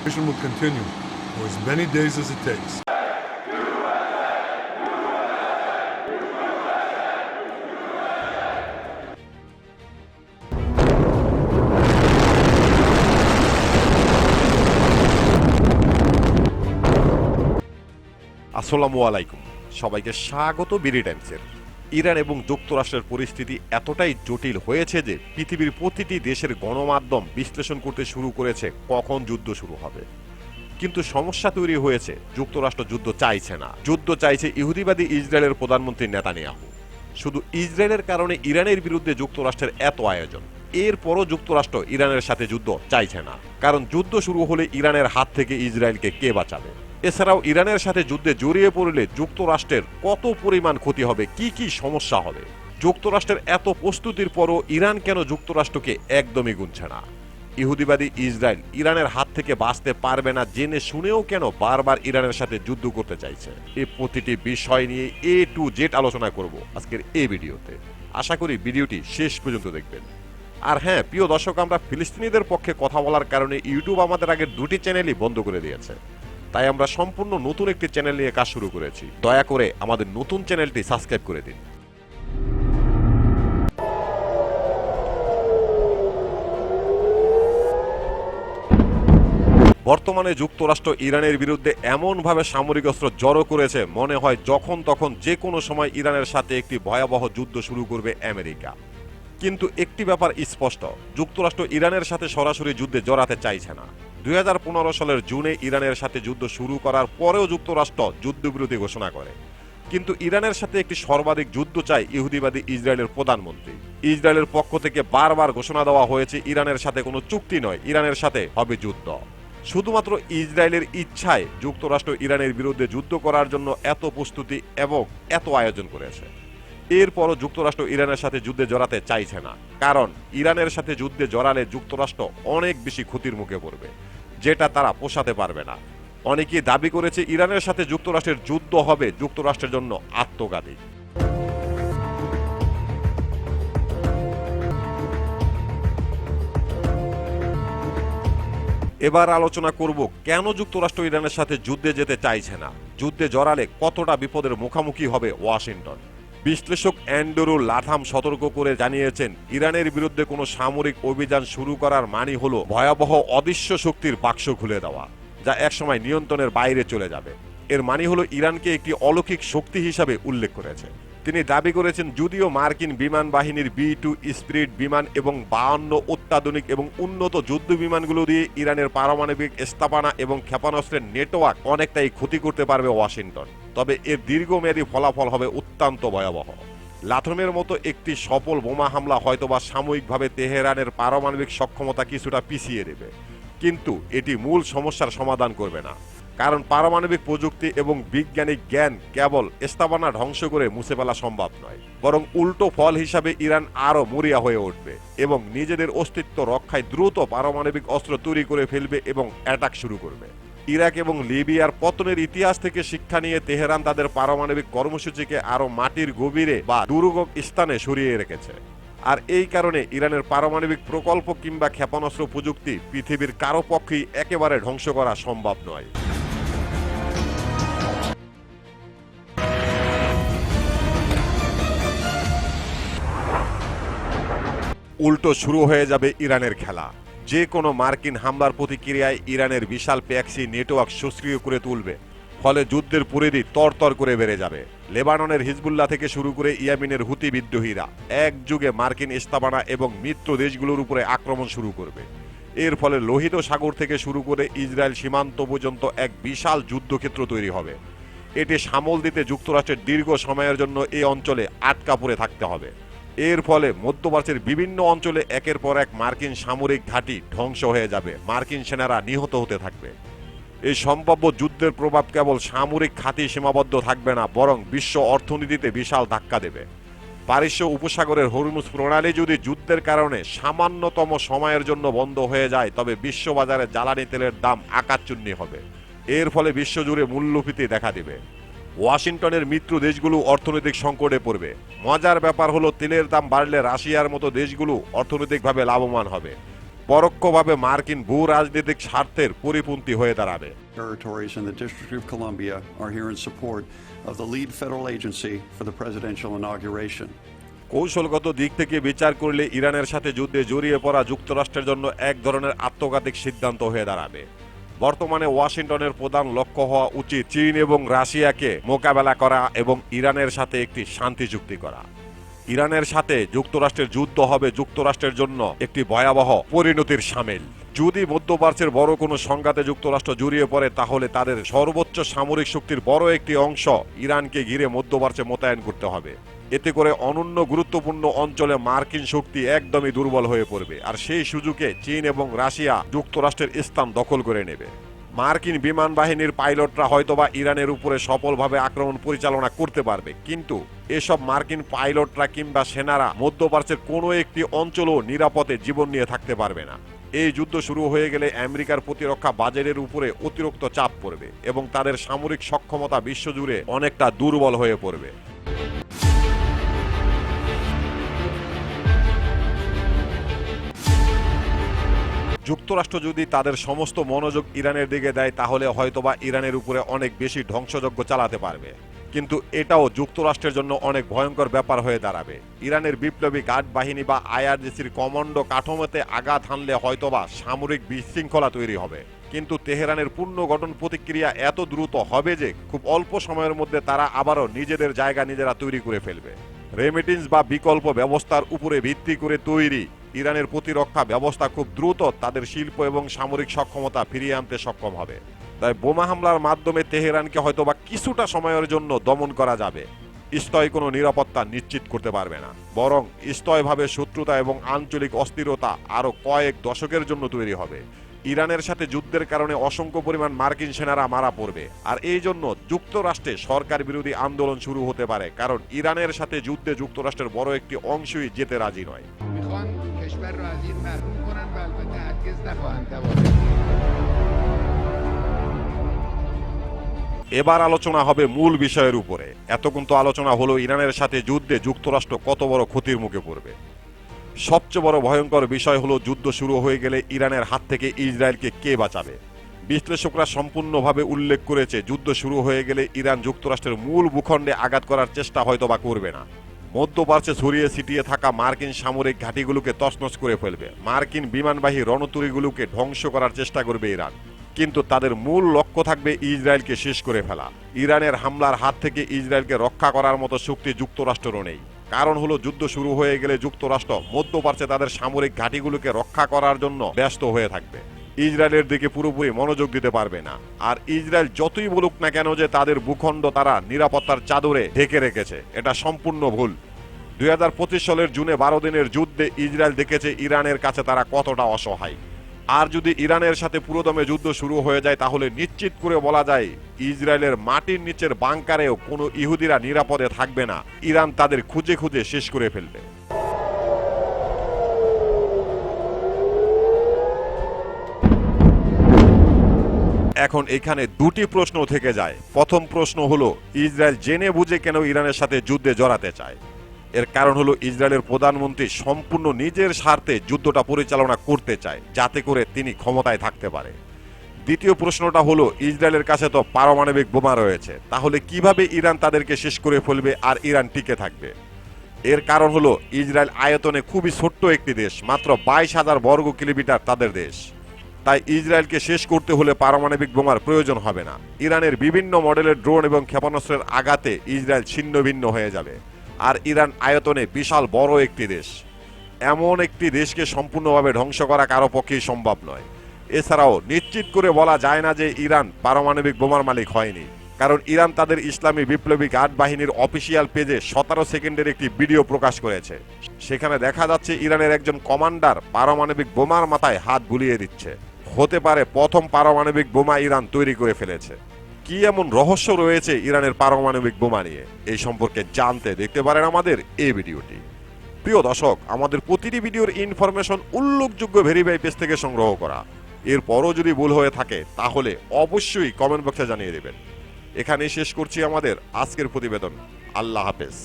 Mission will continue for as many days as it takes. আসসালামু আলাইকুম, সবাইকে স্বাগত বিডি টাইমসের। ইরান এবং যুক্তরাষ্ট্রের পরিস্থিতি এতটাই জটিল হয়েছে যে পৃথিবীর প্রতিটি দেশের গণমাধ্যম বিশ্লেষণ করতে শুরু করেছে কখন যুদ্ধ শুরু হবে। কিন্তু সমস্যা তৈরি হয়েছে, যুক্তরাষ্ট্র যুদ্ধ চাইছে না, যুদ্ধ চাইছে ইহুদিবাদী ইসরায়েলের প্রধানমন্ত্রী নেতানিয়াহু। শুধু ইসরায়েলের কারণে ইরানের বিরুদ্ধে যুক্তরাষ্ট্রের এত আয়োজন, এরপরও যুক্তরাষ্ট্র ইরানের সাথে যুদ্ধ চাইছে না, কারণ যুদ্ধ শুরু হলে ইরানের হাত থেকে ইসরায়েলকে কে বাঁচাবে? এছাড়াও ইরানের সাথে যুদ্ধে জড়িয়ে পড়লে যুক্তরাষ্ট্রের কত পরিমাণ ক্ষতি হবে, কি কি সমস্যা হবে? যুক্তরাষ্ট্রের এত প্রস্তুতির পরও ইরান কেন যুক্তরাষ্ট্রকে একদমই গুনছে না? ইহুদিবাদী ইসরায়েল ইরানের হাত থেকে বাঁচতে পারবে না জেনে শুনেও কেন বারবার ইরানের সাথে যুদ্ধ করতে চাইছে? এই প্রতিটি বিষয় নিয়ে A to Z আলোচনা করব আজকের এই ভিডিওতে। আশা করি ভিডিওটি শেষ পর্যন্ত দেখবেন। আর হ্যাঁ প্রিয় দর্শক, আমরা ফিলিস্তিনিদের পক্ষে কথা বলার কারণে ইউটিউব আমাদের আগের দুটি চ্যানেলই বন্ধ করে দিয়েছে, তাই আমরা সম্পূর্ণ নতুন একটি চ্যানেল নিয়ে কাজ শুরু করেছি। দয়া করে আমাদের নতুন চ্যানেলটি সাবস্ক্রাইব করে দিন। বর্তমানে যুক্তরাষ্ট্র ইরানের বিরুদ্ধে এমনভাবে সামরিক অস্ত্র জড়ো করেছে, মনে হয় যখন তখন যে কোনো সময় ইরানের সাথে একটি ভয়াবহ যুদ্ধ শুরু করবে আমেরিকা। কিন্তু একটি ব্যাপার স্পষ্ট, যুক্তরাষ্ট্র ইরানের সাথে সরাসরি যুদ্ধে জড়াতে চাইছে না। 2015 সালের জুনে ইরানের সাথে যুদ্ধ শুরু করার পরেও যুক্তরাষ্ট্র যুদ্ধবিরতি ঘোষণা করে, কিন্তু ইরানের সাথে একটি সর্বাধিক যুদ্ধ চায় ইহুদিবাদী ইসরায়েলের প্রধানমন্ত্রী। ইসরায়েলের পক্ষ থেকে বারবার ঘোষণা দেওয়া হয়েছে ইরানের সাথে কোনো চুক্তি নয়, ইরানের সাথে হবে যুদ্ধ। শুধুমাত্র ইসরায়েলের ইচ্ছায় যুক্তরাষ্ট্র ইরানের বিরুদ্ধে যুদ্ধ করার জন্য এত প্রস্তুতি এবং এত আয়োজন করেছে। এরপরও যুক্তরাষ্ট্র ইরানের সাথে যুদ্ধে জড়াতে চাইছে না, কারণ ইরানের সাথে যুদ্ধে জড়ালে যুক্তরাষ্ট্র অনেক বেশি ক্ষতির মুখে পড়বে, যেটা তারা পোষাতে পারবে না। অনেকেই দাবি করেছে ইরানের সাথে যুক্তরাষ্ট্রের যুদ্ধ হবে যুক্তরাষ্ট্রের জন্য আত্মঘাতী। এবার আলোচনা করব কেন যুক্তরাষ্ট্র ইরানের সাথে যুদ্ধে যেতে চাইছে না, যুদ্ধে জড়ালে কতটা বিপদের মুখোমুখি হবে ওয়াশিংটন। বিশ্লেষক অ্যান্ড্রু লাথাম সতর্ক করে জানিয়েছেন, ইরানের বিরুদ্ধে কোনো সামরিক অভিযান শুরু করার মানে হলো ভয়াবহ অদৃশ্য শক্তির বাক্স খুলে দেওয়া, যা একসময় নিয়ন্ত্রণের বাইরে চলে যাবে। এর মানে হলো ইরানকে একটি অলৌকিক শক্তি হিসাবে উল্লেখ করেছে। তিনি দাবি করেছেন, যদিও মার্কিন বিমান বাহিনীর B-2 স্পিরিট বিমান এবং 52 অত্যাধুনিক এবং উন্নত যুদ্ধ বিমানগুলো দিয়ে ইরানের পারমাণবিক স্থাপনা এবং ক্ষেপণাস্ত্রের নেটওয়ার্ক অনেকটাই ক্ষতি করতে পারবে ওয়াশিংটন, তবে এর দীর্ঘমেয়াদী ফলাফল হবে অত্যন্ত ভয়াবহ। লাথমের মতো একটি সফল বোমা হামলা হয়তোবা সাময়িকভাবে তেহরানের পারমাণবিক সক্ষমতা কিছুটা পিছিয়ে দেবে, কিন্তু এটি মূল সমস্যার সমাধান করবে না, কারণ পারমাণবিক প্রযুক্তি এবং বৈজ্ঞানিক জ্ঞান কেবল স্থাপনা ধ্বংস করে মুছে ফেলা সম্ভব নয়, বরং উল্টো ফল হিসাবে ইরান আরও মরিয়া হয়ে উঠবে এবং নিজেদের অস্তিত্ব রক্ষায় দ্রুত পারমাণবিক অস্ত্র তৈরি করে ফেলবে এবং অ্যাটাক শুরু করবে। ইরাক এবং লিবিয়ার পতনের ইতিহাস থেকে শিক্ষা নিয়ে তেহরান তাদের পারমাণবিক কর্মসূচিকে আরও মাটির গভীরে বা দুর্গম স্থানে সরিয়ে রেখেছে। আর এই কারণে ইরানের পারমাণবিক প্রকল্প কিংবা ক্ষেপণাস্ত্র প্রযুক্তি পৃথিবীর কারো পক্ষেই একেবারে ধ্বংস করা সম্ভব নয়। উল্টো শুরু হয়ে যাবে ইরানের খেলা। যে কোনো মার্কিন হামলার প্রতিক্রিয়ায় ইরানের বিশাল প্যাক্সি নেটওয়ার্ক সক্রিয় করে তুলবে, ফলে যুদ্ধের পরিধি তরতর করে বেড়ে যাবে। লেবাননের হিজবুল্লাহ থেকে শুরু করে ইয়েমেনের হুতি বিদ্রোহীরা একযুগে মার্কিন স্থাপনা এবং মিত্র দেশগুলোর উপরে আক্রমণ শুরু করবে। এর ফলে লোহিত সাগর থেকে শুরু করে ইসরায়েল সীমান্ত পর্যন্ত এক বিশাল যুদ্ধক্ষেত্র তৈরি হবে। এটি সামল দিতে যুক্তরাষ্ট্রের দীর্ঘ সময়ের জন্য এই অঞ্চলে আটকা পড়ে থাকতে হবে। এর ফলে মধ্যপ্রাচ্যের বিভিন্ন অঞ্চলে একের পর এক মার্কিন সামরিক ঘাঁটি ধ্বংস হয়ে যাবে, মার্কিন সেনারা নিহত হতে থাকবে। এই সম্ভাব্য যুদ্ধের প্রভাব কেবল সামরিক খাতে সীমাবদ্ধ থাকবে না, বরং বিশ্ব অর্থনীতিতে বিশাল ধাক্কা দেবে। পারস্য উপসাগরের হরমুজ প্রণালী যদি যুদ্ধের কারণে সামান্যতম সময়ের জন্য বন্ধ হয়ে যায়, তবে বিশ্ববাজারে জ্বালানি তেলের দাম আকাশচুম্বী হবে। এর ফলে বিশ্বজুড়ে মূল্যস্ফীতি দেখা দেবে। ওয়াশিংটনের মিত্র দেশগুলো অর্থনৈতিক সংকটে পড়বে। মজার ব্যাপার হলো, তেলের দাম বাড়লে রাশিয়ার মতো দেশগুলো অর্থনৈতিকভাবে লাভবান হবে। পরোক্ষভাবে মার্কিন ভূ রাজনৈতিক স্বার্থের পরিপন্থী হয়ে দাঁড়াবে। Territories in the District of Columbia are here in support of the lead federal agency for the presidential inauguration. কৌশলগত দিক থেকে বিচার করলে ইরানের সাথে যুদ্ধে জড়িয়ে পড়া যুক্তরাষ্ট্রের জন্য এক ধরনের আত্মঘাতিক সিদ্ধান্ত হয়ে দাঁড়াবে। বর্তমানে ওয়াশিংটনের প্রধান লক্ষ্য হওয়া উচিত চীন এবং রাশিয়াকে মোকাবেলা করা এবং ইরানের সাথে একটি শান্তি চুক্তি করা। ইরানের সাথে যুক্তরাষ্ট্রের যুদ্ধ হবে যুক্তরাষ্ট্রের জন্য একটি ভয়াবহ পরিণতির শামিল। যদি মধ্যপ্রাচ্যের বড় কোনো সংঘাতে যুক্তরাষ্ট্র জড়িয়ে পড়ে তাহলে তাদের সর্বোচ্চ সামরিক শক্তির বড় একটি অংশ ইরানকে ঘিরে মধ্যপ্রাচ্যে মোতায়েন করতে হবে। এতে করে অনন্য গুরুত্বপূর্ণ অঞ্চলে মার্কিন শক্তি একদমই দুর্বল হয়ে পড়বে, আর সেই সুযোগে চীন এবং রাশিয়া যুক্তরাষ্ট্রের স্থান দখল করে নেবে। মার্কিন বিমান বাহিনীর পাইলটরা হয়তোবা ইরানের উপরে সফলভাবে আক্রমণ পরিচালনা করতে পারবে, কিন্তু এসব মার্কিন পাইলটরা কিংবা সেনারা মধ্যপ্রাচ্যের কোনো একটি অঞ্চলও নিরাপদে জীবন নিয়ে থাকতে পারবে না। এই যুদ্ধ শুরু হয়ে গেলে আমেরিকার প্রতিরক্ষা বাজেটের উপরে অতিরিক্ত চাপ পড়বে এবং তাদের সামরিক সক্ষমতা বিশ্বজুড়ে অনেকটা দুর্বল হয়ে পড়বে। যুক্তরাষ্ট্র যদি তাদের সমস্ত মনোযোগ ইরানের দিকে দেয় তাহলে হয়তোবা ইরানের উপরে অনেক বেশি ধ্বংসযজ্ঞ চালাতে পারবে, কিন্তু এটাও যুক্তরাষ্ট্রের জন্য অনেক ভয়ঙ্কর ব্যাপার হয়ে দাঁড়াবে। ইরানের বিপ্লবী গার্ড বাহিনী বা আইআরজিসির কমান্ডো কাঠামোতে আঘাত হানলে হয়তোবা সামরিক বিশৃঙ্খলা তৈরি হবে, কিন্তু তেহরানের পূর্ণ গঠন প্রতিক্রিয়া এত দ্রুত হবে যে খুব অল্প সময়ের মধ্যে তারা আবারও নিজেদের জায়গা নিজেরা তৈরি করে ফেলবে। রেমিটেন্স বা বিকল্প ব্যবস্থার উপরে ভিত্তি করে তৈরি ইরানের প্রতিরক্ষা ব্যবস্থা খুব দ্রুত তাদের শিল্প এবং সামরিক সক্ষমতা ফিরিয়ে আনতে সক্ষম হবে। তাই বোমা হামলার মাধ্যমে তেহরানকে হয়তোবা কিছুটা সময়ের জন্য দমন করা যাবে, স্থয় কোনো নিরাপত্তা নিশ্চিত করতে পারবে না, বরং স্থয়ভাবে শত্রুতা এবং আঞ্চলিক অস্থিরতা আরও কয়েক দশকের জন্য তৈরি হবে। ইরানের সাথে যুদ্ধের কারণে অসংখ্য পরিমাণ মার্কিন সেনারা মারা পড়বে, আর এই জন্য যুক্তরাষ্ট্রে সরকার বিরোধী আন্দোলন শুরু হতে পারে, কারণ ইরানের সাথে যুদ্ধে যুক্তরাষ্ট্রের বড় একটি অংশই যেতে রাজি নয়। এবার আলোচনা হবে মূল বিষয়ের উপরে। এতক্ষণ তো আলোচনা হলো ইরানের সাথে যুদ্ধে যুক্তরাষ্ট্র কত বড় ক্ষতির মুখে পড়বে। সবচেয়ে বড় ভয়ঙ্কর বিষয় হলো যুদ্ধ শুরু হয়ে গেলে ইরানের হাত থেকে ইসরায়েলকে কে বাঁচাবে। বিশ্লেষকরা সম্পূর্ণভাবে উল্লেখ করেছে যুদ্ধ শুরু হয়ে গেলে ইরান যুক্তরাষ্ট্রের মূল ভূখণ্ডে আঘাত করার চেষ্টা হয়তোবা করবে না, মধ্যপ্রাচ্যে ছড়িয়ে ছিটিয়ে থাকা মার্কিন সামরিক ঘাঁটিগুলোকে তছনছ করে ফেলবে, মার্কিন বিমানবাহী রণতরীগুলোকে ধ্বংস করার চেষ্টা করবে ইরান, কিন্তু তাদের মূল লক্ষ্য থাকবে ইসরায়েলকে শেষ করে ফেলা। ইরানের হামলার হাত থেকে ইসরায়েলকে রক্ষা করার মতো শক্তি যুক্তরাষ্ট্রেরও নেই। কারণ হলো যুদ্ধ শুরু হয়ে গেলে যুক্তরাষ্ট্র মধ্যপ্রাচ্যে তাদের সামরিক ঘাঁটিগুলোকে রক্ষা করার জন্য ব্যস্ত হয়ে থাকবে, ইসরায়েলের দিকে পুরোপুরি মনোযোগ দিতে পারবে না। আর ইসরায়েল যতই বলুক না কেন যে তাদের ভূখণ্ড তারা নিরাপত্তার চাদরে ঢেকে রেখেছে, এটা সম্পূর্ণ ভুল। 2025 সালের জুনে 12 দিনের যুদ্ধে ইসরায়েল দেখেছে ইরানের কাছে তারা কতটা অসহায়। আর যদি ইরানের সাথে পুরোদমে যুদ্ধ শুরু হয়ে যায় তাহলে নিশ্চিত করে বলা যায় ইসরায়েলের মাটির নিচের বাংকারেও কোনো ইহুদিরা নিরাপদে থাকবে না, ইরান তাদের খুঁজে খুঁজে শেষ করে ফেলবে। এখন এখানে দুটি প্রশ্ন থেকে যায়। প্রথম প্রশ্ন হলো ইসরায়েল জেনে বুঝে কেন ইরানের সাথে যুদ্ধে জড়াতে চায়। এর কারণ হলো ইসরায়েলের প্রধানমন্ত্রী সম্পূর্ণ নিজের স্বার্থে যুদ্ধটা পরিচালনা করতে চায়, যাতে করে তিনি ক্ষমতায় থাকতে পারে। দ্বিতীয় প্রশ্নটা হলো ইসরায়েলের কাছে তো পারমাণবিক বোমা রয়েছে, তাহলে কিভাবে ইরান তাদেরকে শেষ করে ফেলবে আর ইরান টিকে থাকবে। এর কারণ হলো ইসরায়েল আয়তনে খুবই ছোট্ট একটি দেশ, মাত্র 22,000 বর্গ কিলোমিটার তাদের দেশ। তাই ইসরায়েলকে শেষ করতে হলে পারমাণবিক বোমার প্রয়োজন হবে না। ইরানের বিভিন্ন মডেলের ড্রোন এবং ক্ষেপণাস্ত্রের আঘাতে ইসরায়েল ছিন্ন ভিন্ন হয়ে যাবে। আর ইরান আয়তনে বিশাল বড় একটি দেশ, এমন একটি দেশকে সম্পূর্ণভাবে ধ্বংস করা কারো পক্ষেই সম্ভব নয়। এছাড়াও নিশ্চিত করে বলা যায় না যে ইরান পারমাণবিক বোমার মালিক হয়নি, কারণ ইরান তাদের ইসলামী বিপ্লবী গার্ড বাহিনীর অফিসিয়াল পেজে 17 সেকেন্ডের একটি ভিডিও প্রকাশ করেছে। সেখানে দেখা যাচ্ছে ইরানের একজন কমান্ডার পারমাণবিক বোমার মাথায় হাত বুলিয়ে দিচ্ছে। হতে পারে প্রথম পারমাণবিক বোমা ইরান তৈরি করে ফেলেছে। কি এমন রহস্য রয়েছে ইরানের পারমাণবিক বোমা নিয়ে, এই সম্পর্কে জানতে দেখতে পারেন আমাদের এই ভিডিওটি। প্রিয় দর্শক, আমাদের প্রতিটি ভিডিওর ইনফরমেশন উল্লেখযোগ্য ভেরিফাই পেজ থেকে সংগ্রহ করা। এরপরও যদি ভুল হয়ে থাকে তাহলে অবশ্যই কমেন্ট বক্সে জানিয়ে দেবেন। এখানেই শেষ করছি আমাদের আজকের প্রতিবেদন। আল্লাহ হাফেজ।